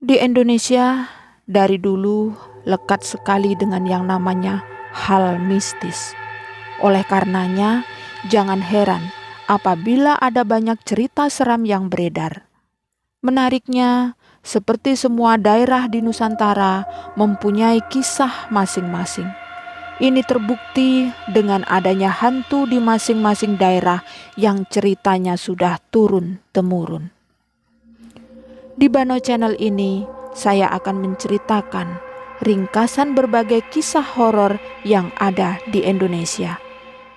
Di Indonesia dari dulu lekat sekali dengan yang namanya hal mistis. Oleh karenanya, jangan heran apabila ada banyak cerita seram yang beredar. Menariknya, seperti semua daerah di Nusantara mempunyai kisah masing-masing. Ini terbukti dengan adanya hantu di masing-masing daerah yang ceritanya sudah turun-temurun. Di Bano Channel ini, saya akan menceritakan ringkasan berbagai kisah horor yang ada di Indonesia.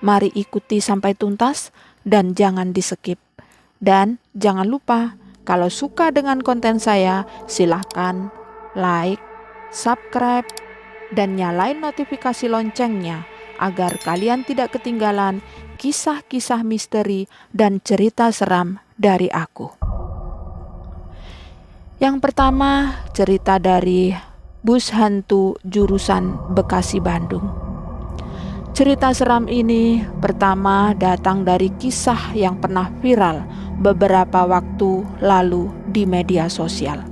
Mari ikuti sampai tuntas dan jangan di-skip. Dan jangan lupa, kalau suka dengan konten saya, silahkan like, subscribe, dan nyalain notifikasi loncengnya agar kalian tidak ketinggalan kisah-kisah misteri dan cerita seram dari aku. Yang pertama, cerita dari bus hantu jurusan Bekasi Bandung. Cerita seram ini pertama datang dari kisah yang pernah viral beberapa waktu lalu di media sosial.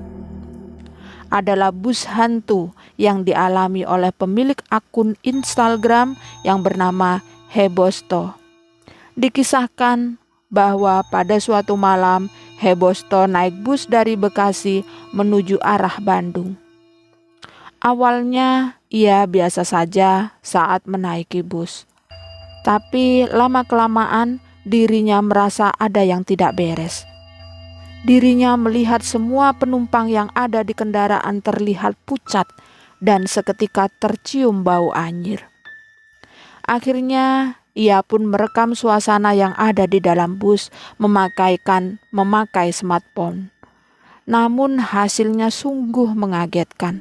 Adalah bus hantu yang dialami oleh pemilik akun Instagram yang bernama Hebosto. Dikisahkan bahwa pada suatu malam Hebosto naik bus dari Bekasi menuju arah Bandung. Awalnya ia biasa saja saat menaiki bus. Tapi lama-kelamaan dirinya merasa ada yang tidak beres. Dirinya melihat semua penumpang yang ada di kendaraan terlihat pucat dan seketika tercium bau anyir. Akhirnya ia pun merekam suasana yang ada di dalam bus memakai smartphone. Namun hasilnya sungguh mengagetkan.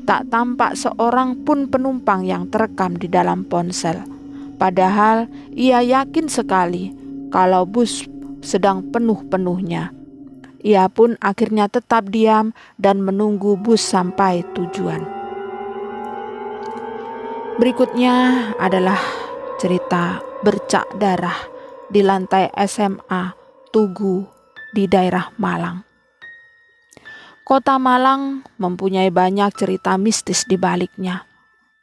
Tak tampak seorang pun penumpang yang terekam di dalam ponsel. Padahal ia yakin sekali kalau bus sedang penuh-penuhnya. Ia pun akhirnya tetap diam dan menunggu bus sampai tujuan. Berikutnya adalah cerita bercak darah di lantai SMA Tugu di daerah Malang. Kota Malang mempunyai banyak cerita mistis di baliknya.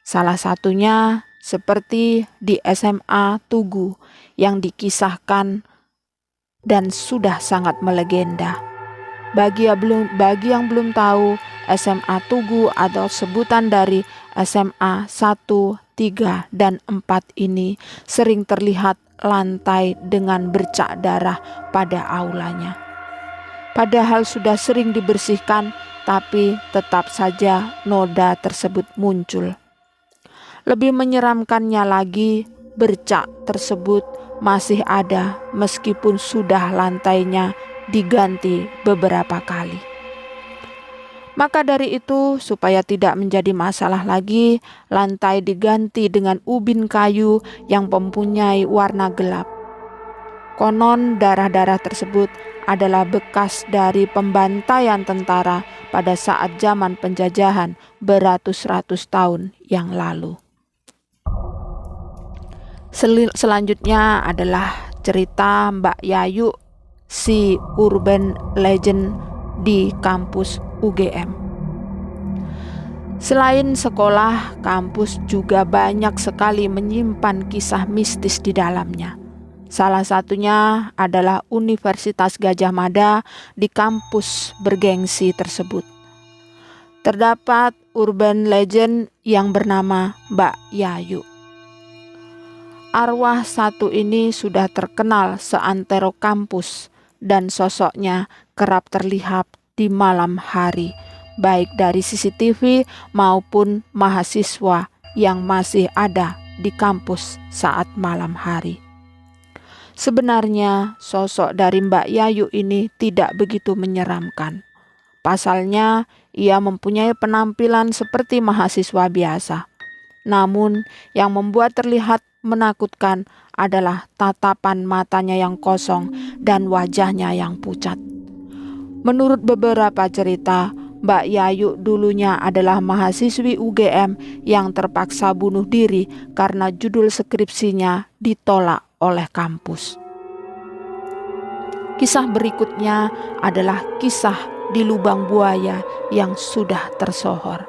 Salah satunya seperti di SMA Tugu yang dikisahkan dan sudah sangat melegenda. Bagi yang belum tahu, SMA Tugu atau sebutan dari SMA 1, 3, dan 4 ini sering terlihat lantai dengan bercak darah pada aulanya. Padahal sudah sering dibersihkan, tapi tetap saja noda tersebut muncul. Lebih menyeramkannya lagi, bercak tersebut masih ada meskipun sudah lantainya diganti beberapa kali. Maka dari itu, supaya tidak menjadi masalah lagi, lantai diganti dengan ubin kayu yang mempunyai warna gelap. Konon darah-darah tersebut adalah bekas dari pembantaian tentara pada saat zaman penjajahan beratus-ratus tahun yang lalu. Selanjutnya adalah cerita Mbak Yayu, si urban legend di kampus UGM. Selain sekolah, kampus juga banyak sekali menyimpan kisah mistis di dalamnya. Salah satunya adalah Universitas Gadjah Mada di kampus bergengsi tersebut. Terdapat urban legend yang bernama Mbak Yayu. Arwah satu ini sudah terkenal seantero kampus dan sosoknya kerap terlihat di malam hari, baik dari CCTV maupun mahasiswa yang masih ada di kampus saat malam hari. Sebenarnya sosok dari Mbak Yayu ini tidak begitu menyeramkan. Pasalnya ia mempunyai penampilan seperti mahasiswa biasa. Namun yang membuat terlihat menakutkan adalah tatapan matanya yang kosong dan wajahnya yang pucat. Menurut beberapa cerita, Mbak Yayu dulunya adalah mahasiswi UGM yang terpaksa bunuh diri karena judul skripsinya ditolak oleh kampus. Kisah berikutnya adalah kisah di lubang buaya yang sudah tersohor.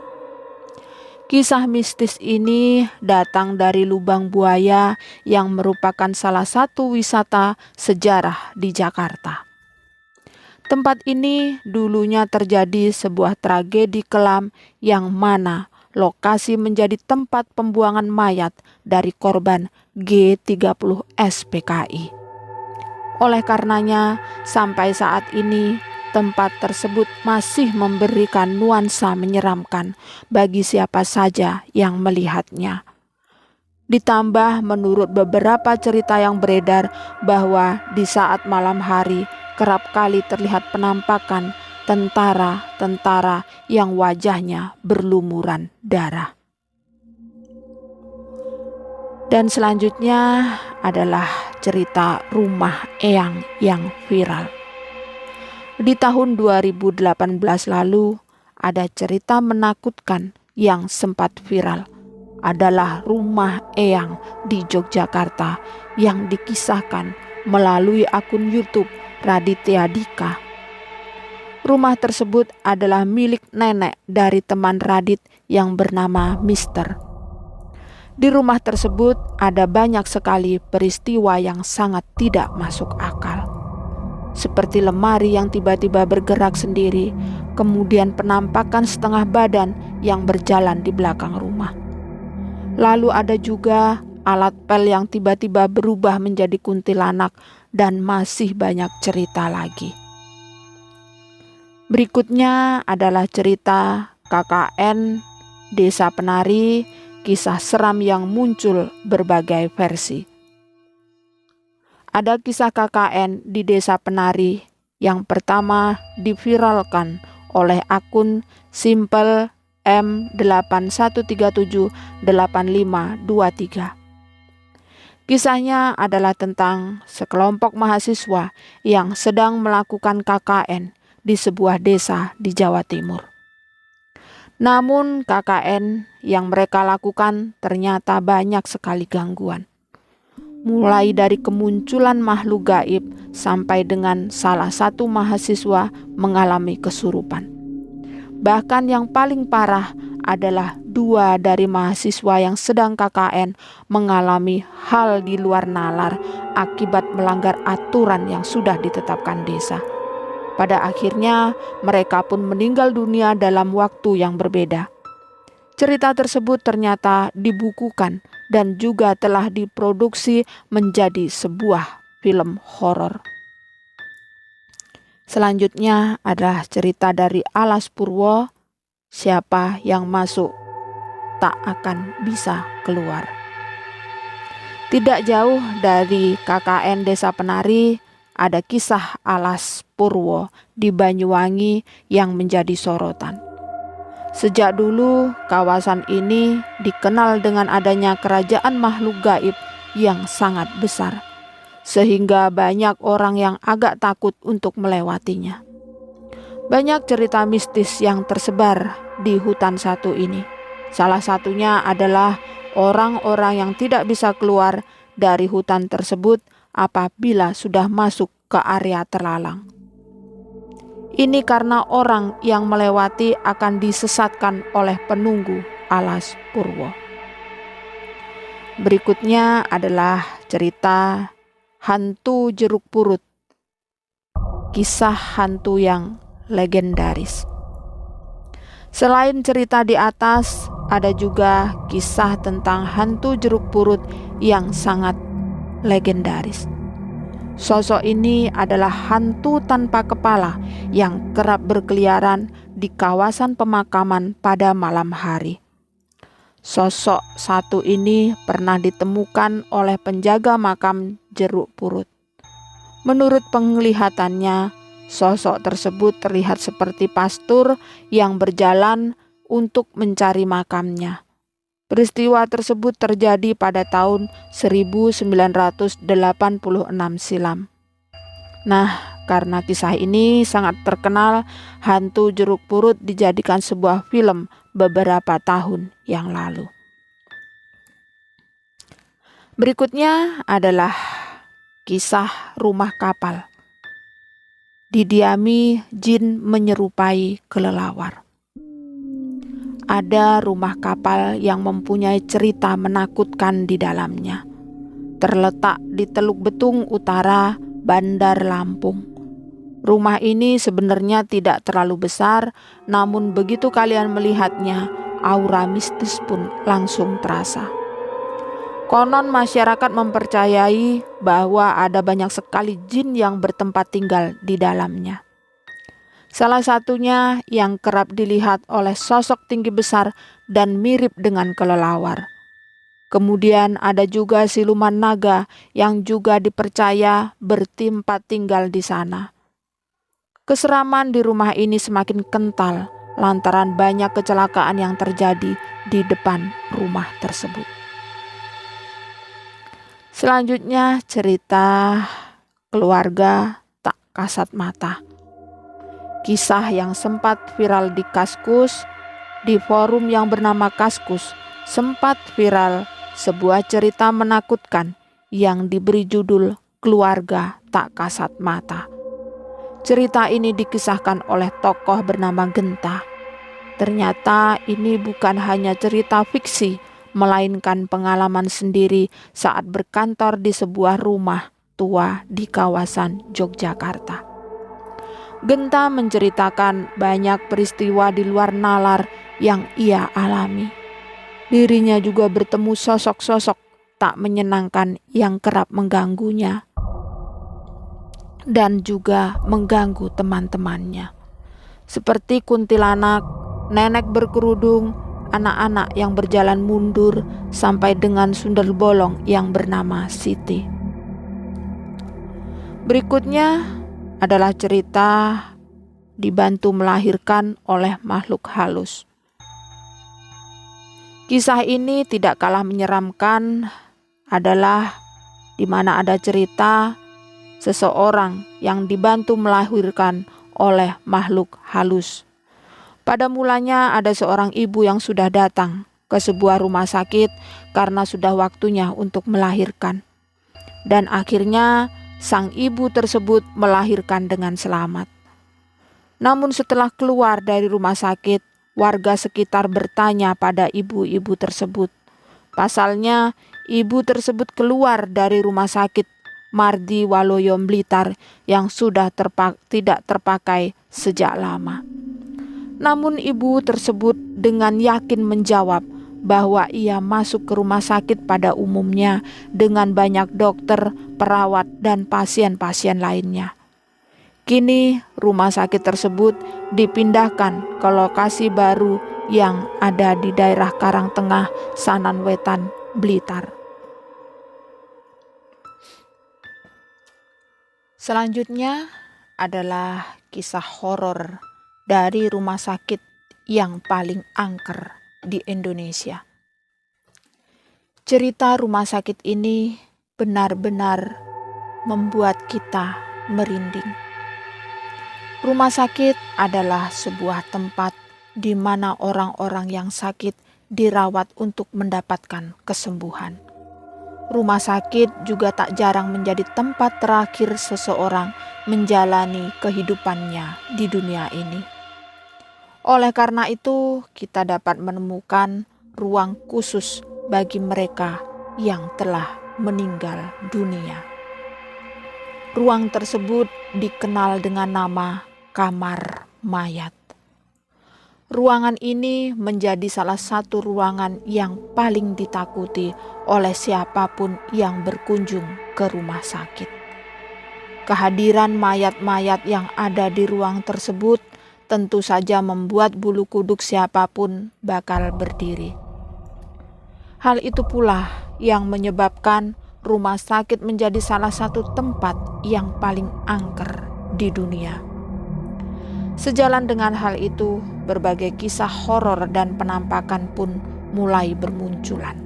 Kisah mistis ini datang dari lubang buaya yang merupakan salah satu wisata sejarah di Jakarta. Tempat ini dulunya terjadi sebuah tragedi kelam yang mana lokasi menjadi tempat pembuangan mayat dari korban G30 SPKI. Oleh karenanya, sampai saat ini tempat tersebut masih memberikan nuansa menyeramkan bagi siapa saja yang melihatnya. Ditambah menurut beberapa cerita yang beredar bahwa di saat malam hari kerap kali terlihat penampakan tentara-tentara yang wajahnya berlumuran darah. Dan selanjutnya adalah cerita rumah Eyang yang viral. Di tahun 2018 lalu, ada cerita menakutkan yang sempat viral. Adalah rumah Eyang di Yogyakarta yang dikisahkan melalui akun YouTube Raditya Dika. Rumah tersebut adalah milik nenek dari teman Radit yang bernama Mister. Di rumah tersebut ada banyak sekali peristiwa yang sangat tidak masuk akal. Seperti lemari yang tiba-tiba bergerak sendiri, kemudian penampakan setengah badan yang berjalan di belakang rumah. Lalu ada juga alat pel yang tiba-tiba berubah menjadi kuntilanak dan masih banyak cerita lagi. Berikutnya adalah cerita KKN Desa Penari, kisah seram yang muncul berbagai versi. Ada kisah KKN di Desa Penari yang pertama diviralkan oleh akun Simple M81378523. Kisahnya adalah tentang sekelompok mahasiswa yang sedang melakukan KKN di sebuah desa di Jawa Timur. Namun KKN yang mereka lakukan ternyata banyak sekali gangguan. Mulai dari kemunculan makhluk gaib sampai dengan salah satu mahasiswa mengalami kesurupan. Bahkan yang paling parah adalah 2 dari mahasiswa yang sedang KKN mengalami hal di luar nalar akibat melanggar aturan yang sudah ditetapkan desa. Pada akhirnya mereka pun meninggal dunia dalam waktu yang berbeda. Cerita tersebut ternyata dibukukan dan juga telah diproduksi menjadi sebuah film horor. Selanjutnya adalah cerita dari Alas Purwo, siapa yang masuk tak akan bisa keluar. Tidak jauh dari KKN Desa Penari, ada kisah Alas Purwo di Banyuwangi yang menjadi sorotan. Sejak dulu, kawasan ini dikenal dengan adanya kerajaan makhluk gaib yang sangat besar, sehingga banyak orang yang agak takut untuk melewatinya. Banyak cerita mistis yang tersebar di hutan satu ini. Salah satunya adalah orang-orang yang tidak bisa keluar dari hutan tersebut apabila sudah masuk ke area terlalang. Ini karena orang yang melewati akan disesatkan oleh penunggu Alas Purwo. Berikutnya adalah cerita hantu jeruk purut. Kisah hantu yang legendaris. Selain cerita di atas, ada juga kisah tentang hantu jeruk purut yang sangat legendaris. Sosok ini adalah hantu tanpa kepala yang kerap berkeliaran di kawasan pemakaman pada malam hari. Sosok satu ini pernah ditemukan oleh penjaga makam jeruk purut. Menurut penglihatannya, sosok tersebut terlihat seperti pastur yang berjalan untuk mencari makamnya. Peristiwa tersebut terjadi pada tahun 1986 silam. Nah, karena kisah ini sangat terkenal, hantu jeruk purut dijadikan sebuah film beberapa tahun yang lalu. Berikutnya adalah kisah rumah kapal. didiami jin menyerupai kelelawar. Ada rumah kapal yang mempunyai cerita menakutkan di dalamnya. Terletak di Teluk Betung Utara, Bandar Lampung. Rumah ini sebenarnya tidak terlalu besar, namun begitu kalian melihatnya, aura mistis pun langsung terasa. Konon masyarakat mempercayai bahwa ada banyak sekali jin yang bertempat tinggal di dalamnya. Salah satunya yang kerap dilihat oleh sosok tinggi besar dan mirip dengan kelelawar. Kemudian ada juga siluman naga yang juga dipercaya bertempat tinggal di sana. Keseraman di rumah ini semakin kental lantaran banyak kecelakaan yang terjadi di depan rumah tersebut. Selanjutnya cerita keluarga tak kasat mata. Kisah yang sempat viral di Kaskus, di forum yang bernama Kaskus, sempat viral sebuah cerita menakutkan yang diberi judul Keluarga Tak Kasat Mata. Cerita ini dikisahkan oleh tokoh bernama Genta. Ternyata ini bukan hanya cerita fiksi, melainkan pengalaman sendiri saat berkantor di sebuah rumah tua di kawasan Yogyakarta. Genta menceritakan banyak peristiwa di luar nalar yang ia alami. Dirinya juga bertemu sosok-sosok tak menyenangkan yang kerap mengganggunya dan juga mengganggu teman-temannya. Seperti kuntilanak, nenek berkerudung, anak-anak yang berjalan mundur, sampai dengan sundel bolong yang bernama Siti. Berikutnya adalah cerita dibantu melahirkan oleh makhluk halus. Kisah ini tidak kalah menyeramkan adalah di mana ada cerita seseorang yang dibantu melahirkan oleh makhluk halus. Pada mulanya ada seorang ibu yang sudah datang ke sebuah rumah sakit karena sudah waktunya untuk melahirkan. Dan akhirnya sang ibu tersebut melahirkan dengan selamat. Namun setelah keluar dari rumah sakit, warga sekitar bertanya pada ibu-ibu tersebut. Pasalnya, ibu tersebut keluar dari rumah sakit Mardi Waloyo Blitar yang sudah tidak terpakai sejak lama. Namun ibu tersebut dengan yakin menjawab bahwa ia masuk ke rumah sakit pada umumnya dengan banyak dokter, perawat, dan pasien-pasien lainnya. Kini rumah sakit tersebut dipindahkan ke lokasi baru yang ada di daerah Karangtengah, Sananwetan, Blitar. Selanjutnya adalah kisah horor dari rumah sakit yang paling angker di Indonesia. Cerita rumah sakit ini benar-benar membuat kita merinding. Rumah sakit adalah sebuah tempat di mana orang-orang yang sakit dirawat untuk mendapatkan kesembuhan. Rumah sakit juga tak jarang menjadi tempat terakhir seseorang menjalani kehidupannya di dunia ini. Oleh karena itu, kita dapat menemukan ruang khusus bagi mereka yang telah meninggal dunia. Ruang tersebut dikenal dengan nama kamar mayat. Ruangan ini menjadi salah satu ruangan yang paling ditakuti oleh siapapun yang berkunjung ke rumah sakit. Kehadiran mayat-mayat yang ada di ruang tersebut tentu saja membuat bulu kuduk siapapun bakal berdiri. Hal itu pula yang menyebabkan rumah sakit menjadi salah satu tempat yang paling angker di dunia. Sejalan dengan hal itu, berbagai kisah horor dan penampakan pun mulai bermunculan.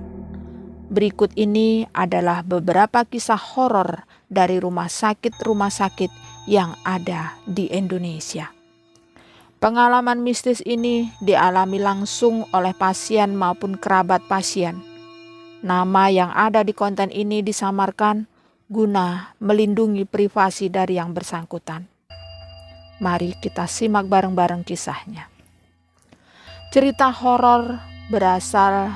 Berikut ini adalah beberapa kisah horor dari rumah sakit yang ada di Indonesia. Pengalaman mistis ini dialami langsung oleh pasien maupun kerabat pasien. Nama yang ada di konten ini disamarkan guna melindungi privasi dari yang bersangkutan. Mari kita simak bareng-bareng kisahnya. Cerita horor berasal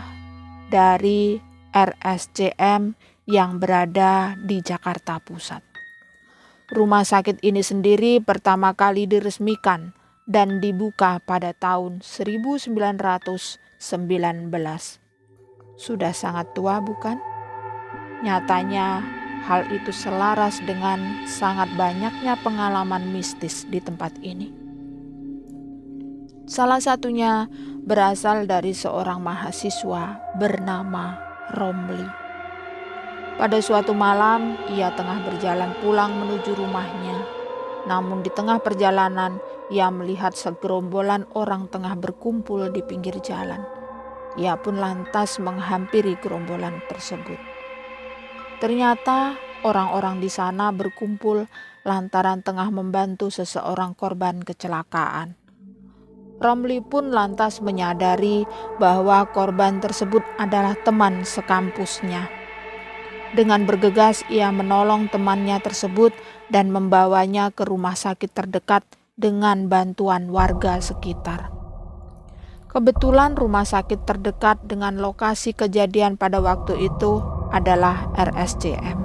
dari RSCM yang berada di Jakarta Pusat. Rumah sakit ini sendiri pertama kali diresmikan dan dibuka pada tahun 1919. Sudah sangat tua, bukan? Nyatanya hal itu selaras dengan sangat banyaknya pengalaman mistis di tempat ini. Salah satunya berasal dari seorang mahasiswa bernama Romli. Pada suatu malam, ia tengah berjalan pulang menuju rumahnya. Namun di tengah perjalanan, ia melihat segerombolan orang tengah berkumpul di pinggir jalan. Ia pun lantas menghampiri gerombolan tersebut. Ternyata orang-orang di sana berkumpul lantaran tengah membantu seseorang korban kecelakaan. Romli pun lantas menyadari bahwa korban tersebut adalah teman sekampusnya. Dengan bergegas ia menolong temannya tersebut dan membawanya ke rumah sakit terdekat dengan bantuan warga sekitar. Kebetulan rumah sakit terdekat dengan lokasi kejadian pada waktu itu adalah RSCM.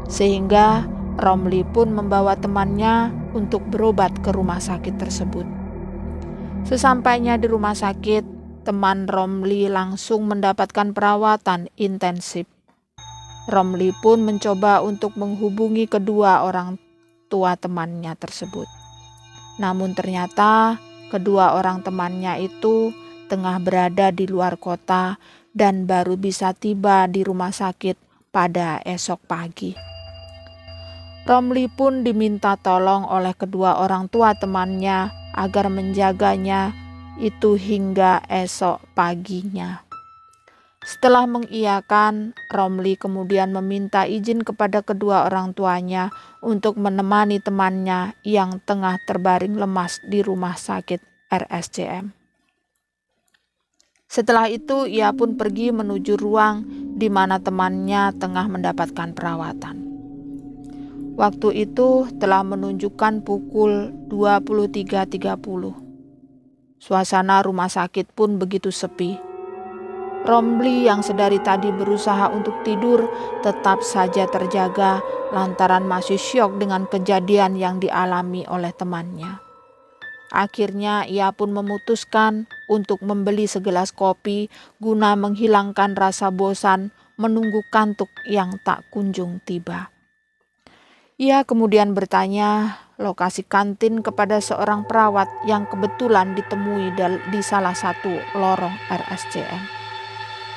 Sehingga Romli pun membawa temannya untuk berobat ke rumah sakit tersebut. Sesampainya di rumah sakit, teman Romli langsung mendapatkan perawatan intensif. Romli pun mencoba untuk menghubungi kedua orang tua temannya tersebut. Namun ternyata kedua orang temannya itu tengah berada di luar kota dan baru bisa tiba di rumah sakit pada esok pagi. Romli pun diminta tolong oleh kedua orang tua temannya agar menjaganya itu hingga esok paginya. Setelah mengiyakan, Romli kemudian meminta izin kepada kedua orang tuanya untuk menemani temannya yang tengah terbaring lemas di rumah sakit RSCM. Setelah itu ia pun pergi menuju ruang di mana temannya tengah mendapatkan perawatan. Waktu itu telah menunjukkan pukul 23.30. Suasana rumah sakit pun begitu sepi. Romli yang sedari tadi berusaha untuk tidur tetap saja terjaga lantaran masih syok dengan kejadian yang dialami oleh temannya. Akhirnya ia pun memutuskan untuk membeli segelas kopi guna menghilangkan rasa bosan menunggu kantuk yang tak kunjung tiba. Ia kemudian bertanya lokasi kantin kepada seorang perawat yang kebetulan ditemui di salah satu lorong RSCM.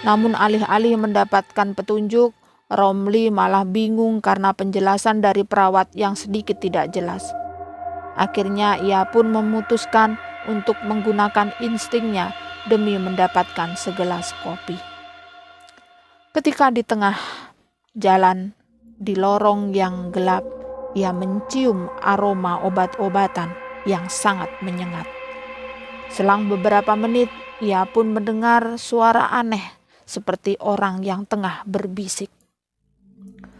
Namun alih-alih mendapatkan petunjuk, Romli malah bingung karena penjelasan dari perawat yang sedikit tidak jelas. Akhirnya ia pun memutuskan untuk menggunakan instingnya demi mendapatkan segelas kopi. Ketika di tengah jalan, di lorong yang gelap, ia mencium aroma obat-obatan yang sangat menyengat. Selang beberapa menit, ia pun mendengar suara aneh seperti orang yang tengah berbisik.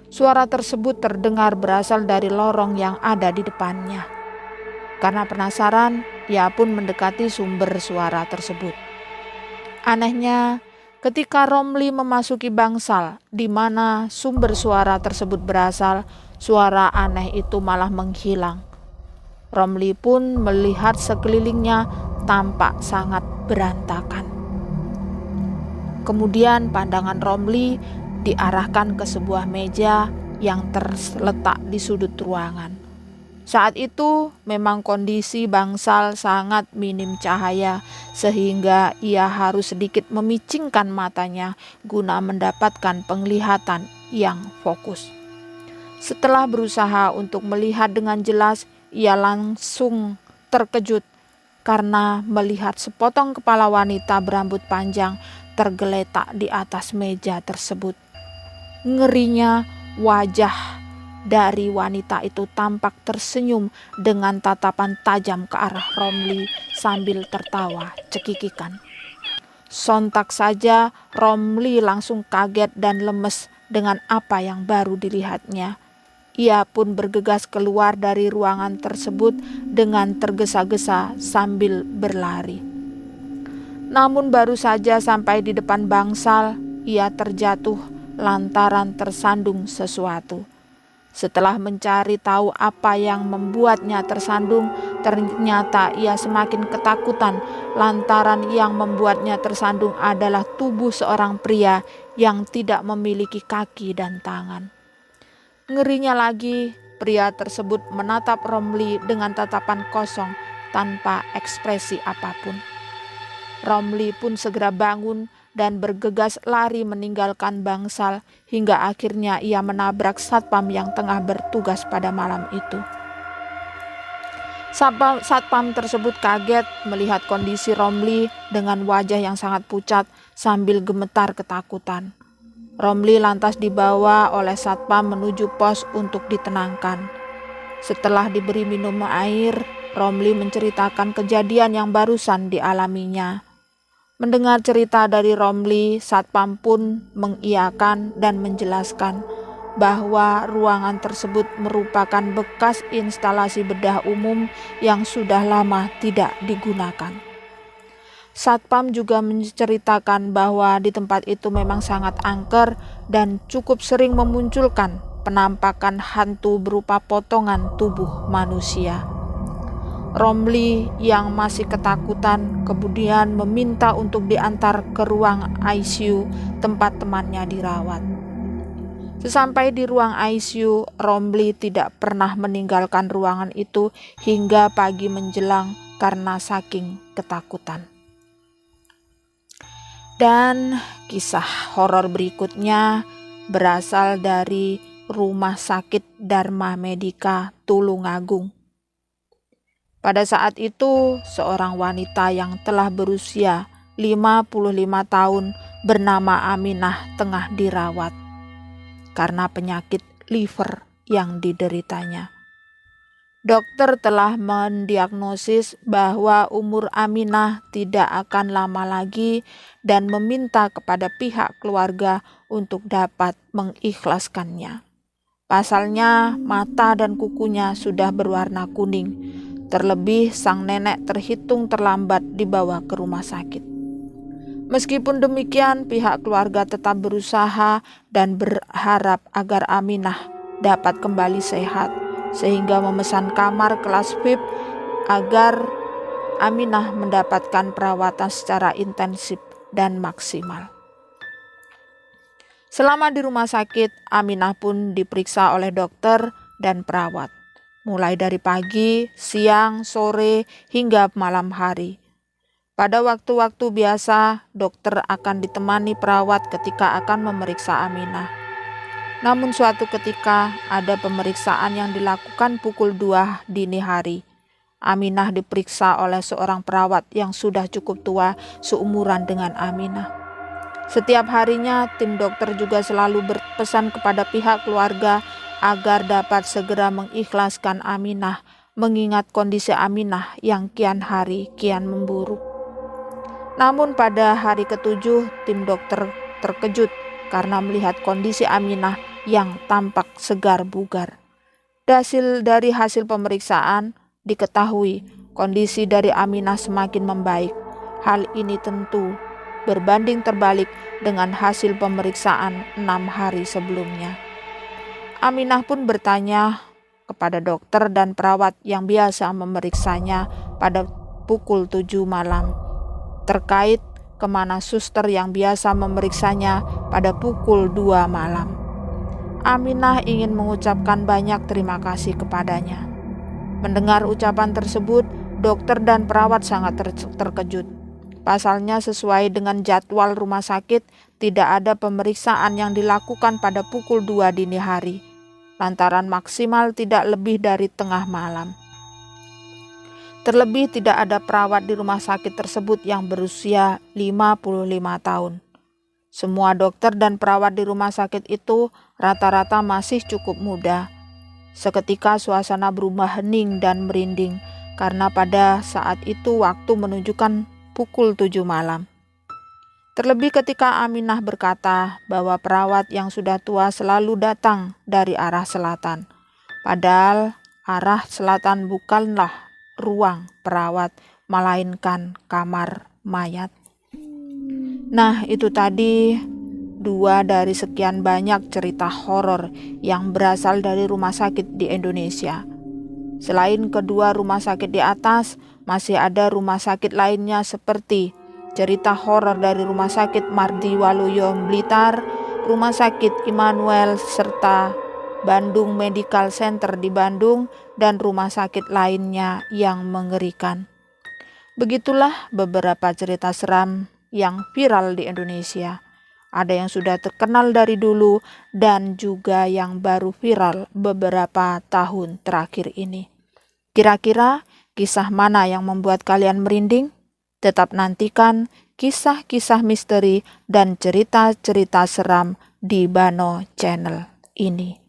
Suara tersebut terdengar berasal dari lorong yang ada di depannya. Karena penasaran, ia pun mendekati sumber suara tersebut. Anehnya, ketika Romli memasuki bangsal di mana sumber suara tersebut berasal, suara aneh itu malah menghilang. Romli pun melihat sekelilingnya tampak sangat berantakan. Kemudian pandangan Romli diarahkan ke sebuah meja yang terletak di sudut ruangan. Saat itu memang kondisi bangsal sangat minim cahaya sehingga ia harus sedikit memicingkan matanya guna mendapatkan penglihatan yang fokus. Setelah berusaha untuk melihat dengan jelas, ia langsung terkejut karena melihat sepotong kepala wanita berambut panjang tergeletak di atas meja tersebut. Ngerinya, wajah dari wanita itu tampak tersenyum dengan tatapan tajam ke arah Romli sambil tertawa cekikikan. Sontak saja Romli langsung kaget dan lemes dengan apa yang baru dilihatnya. Ia pun bergegas keluar dari ruangan tersebut dengan tergesa-gesa sambil berlari. Namun baru saja sampai di depan bangsal, ia terjatuh lantaran tersandung sesuatu. Setelah mencari tahu apa yang membuatnya tersandung, ternyata ia semakin ketakutan lantaran yang membuatnya tersandung adalah tubuh seorang pria yang tidak memiliki kaki dan tangan. Ngerinya lagi, pria tersebut menatap Romli dengan tatapan kosong tanpa ekspresi apapun. Romli pun segera bangun dan bergegas lari meninggalkan bangsal hingga akhirnya ia menabrak satpam yang tengah bertugas pada malam itu. Satpam tersebut kaget melihat kondisi Romli dengan wajah yang sangat pucat sambil gemetar ketakutan. Romli lantas dibawa oleh satpam menuju pos untuk ditenangkan. Setelah diberi minum air, Romli menceritakan kejadian yang barusan dialaminya. Mendengar cerita dari Romli, satpam pun mengiyakan dan menjelaskan bahwa ruangan tersebut merupakan bekas instalasi bedah umum yang sudah lama tidak digunakan. Satpam juga menceritakan bahwa di tempat itu memang sangat angker dan cukup sering memunculkan penampakan hantu berupa potongan tubuh manusia. Romli yang masih ketakutan kemudian meminta untuk diantar ke ruang ICU tempat temannya dirawat. Sesampai di ruang ICU, Romli tidak pernah meninggalkan ruangan itu hingga pagi menjelang karena saking ketakutan. Dan kisah horor berikutnya berasal dari Rumah Sakit Dharma Medika Tulungagung. Pada saat itu, seorang wanita yang telah berusia 55 tahun bernama Aminah tengah dirawat karena penyakit liver yang dideritanya. Dokter telah mendiagnosis bahwa umur Aminah tidak akan lama lagi dan meminta kepada pihak keluarga untuk dapat mengikhlaskannya. Pasalnya, mata dan kukunya sudah berwarna kuning. Terlebih, sang nenek terhitung terlambat dibawa ke rumah sakit. Meskipun demikian, pihak keluarga tetap berusaha dan berharap agar Aminah dapat kembali sehat, sehingga memesan kamar kelas VIP agar Aminah mendapatkan perawatan secara intensif dan maksimal. Selama di rumah sakit, Aminah pun diperiksa oleh dokter dan perawat, mulai dari pagi, siang, sore, hingga malam hari. Pada waktu-waktu biasa, dokter akan ditemani perawat ketika akan memeriksa Aminah. Namun suatu ketika ada pemeriksaan yang dilakukan pukul 2 dini hari. Aminah diperiksa oleh seorang perawat yang sudah cukup tua seumuran dengan Aminah. Setiap harinya tim dokter juga selalu berpesan kepada pihak keluarga agar dapat segera mengikhlaskan Aminah mengingat kondisi Aminah yang kian hari kian memburuk. Namun pada hari ke-7 tim dokter terkejut karena melihat kondisi Aminah yang tampak segar bugar. Dari hasil pemeriksaan diketahui kondisi dari Aminah semakin membaik. Hal ini tentu berbanding terbalik dengan hasil pemeriksaan 6 hari sebelumnya. Aminah pun bertanya kepada dokter dan perawat yang biasa memeriksanya pada pukul 7 malam terkait kemana suster yang biasa memeriksanya pada pukul 2 malam. Aminah ingin mengucapkan banyak terima kasih kepadanya. Mendengar ucapan tersebut, dokter dan perawat sangat terkejut. Pasalnya sesuai dengan jadwal rumah sakit, tidak ada pemeriksaan yang dilakukan pada pukul 2 dini hari, lantaran maksimal tidak lebih dari tengah malam. Terlebih tidak ada perawat di rumah sakit tersebut yang berusia 55 tahun. Semua dokter dan perawat di rumah sakit itu rata-rata masih cukup muda. Seketika suasana berubah hening dan merinding karena pada saat itu waktu menunjukkan pukul 7 malam. Terlebih ketika Aminah berkata bahwa perawat yang sudah tua selalu datang dari arah selatan. Padahal arah selatan bukanlah ruang perawat, melainkan kamar mayat. Nah, itu tadi 2 dari sekian banyak cerita horor yang berasal dari rumah sakit di Indonesia. Selain kedua rumah sakit di atas, masih ada rumah sakit lainnya seperti cerita horor dari Rumah Sakit Mardi Waluyo Blitar, Rumah Sakit Immanuel, serta Bandung Medical Center di Bandung, dan rumah sakit lainnya yang mengerikan. Begitulah beberapa cerita seram yang viral di Indonesia. Ada yang sudah terkenal dari dulu dan juga yang baru viral beberapa tahun terakhir ini. Kira-kira kisah mana yang membuat kalian merinding? Tetap nantikan kisah-kisah misteri dan cerita-cerita seram di Bano Channel ini.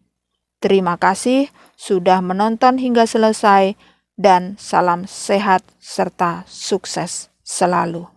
Terima kasih sudah menonton hingga selesai dan salam sehat serta sukses selalu.